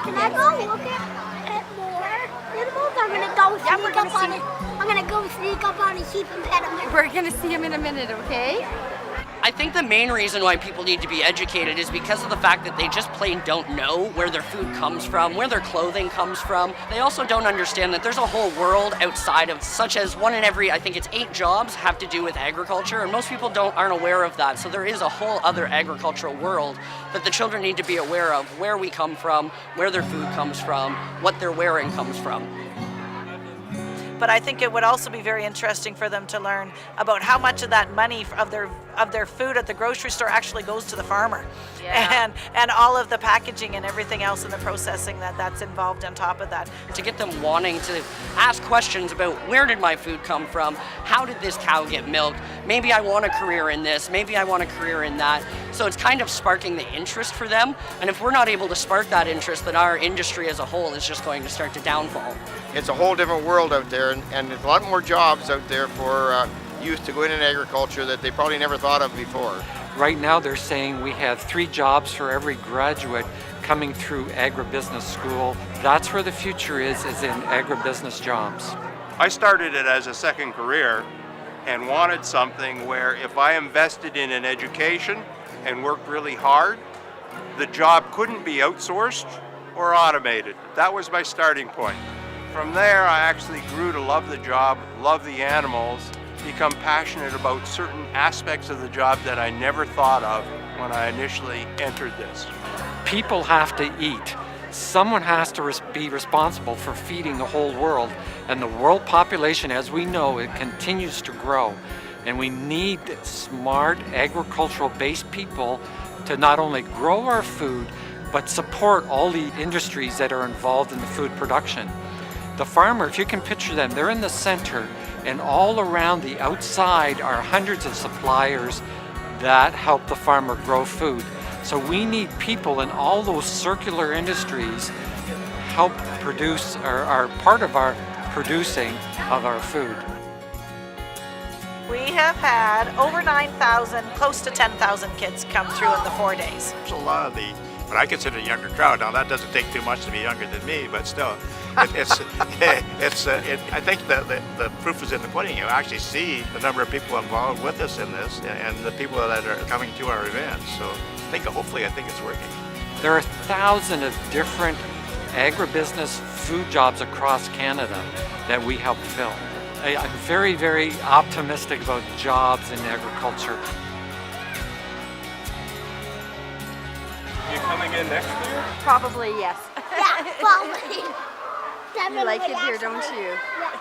Can I go look at more animals? I'm gonna go sneak up on a sheep and pet him. We're gonna see him in a minute, okay? I think the main reason why people need to be educated is because of the fact that they just plain don't know where their food comes from, where their clothing comes from. They also don't understand that there's a whole world outside of, such as 1 in every, I think it's 8 jobs have to do with agriculture, and most people aren't aware of that. So there is a whole other agricultural world that the children need to be aware of, where we come from, where their food comes from, what they're wearing comes from. But I think it would also be very interesting for them to learn about how much of that money of their food at the grocery store actually goes to the farmer, and all of the packaging and everything else in the processing that's involved on top of that. To get them wanting to ask questions about where did my food come from, how did this cow get milked, maybe I want a career in this, maybe I want a career in that. So it's kind of sparking the interest for them, and if we're not able to spark that interest, then our industry as a whole is just going to start to downfall. It's a whole different world out there, and there's a lot more jobs out there for youth to go in agriculture that they probably never thought of before. Right now they're saying we have 3 jobs for every graduate coming through agribusiness school. That's where the future is in agribusiness jobs. I started it as a second career and wanted something where if I invested in an education and worked really hard, the job couldn't be outsourced or automated. That was my starting point. From there, I actually grew to love the job, love the animals, become passionate about certain aspects of the job that I never thought of when I initially entered this. People have to eat. Someone has to be responsible for feeding the whole world. And the world population, as we know, it continues to grow. And we need smart agricultural-based people to not only grow our food, but support all the industries that are involved in the food production. The farmer, if you can picture them, they're in the center, and all around the outside are hundreds of suppliers that help the farmer grow food. So we need people in all those circular industries help produce, or are part of our producing of our food. We have had over 9,000, close to 10,000 kids come through in the 4 days. There's a lot of what I consider a younger crowd. Now that doesn't take too much to be younger than me, but still, I think the proof is in the pudding. You actually see the number of people involved with us in this, and the people that are coming to our events. So hopefully I think it's working. There are thousands of different agribusiness food jobs across Canada that we help fill. I'm very, very optimistic about jobs in agriculture. You coming in next year? Probably, yes. Yeah, probably. You like it here, don't you? Yeah.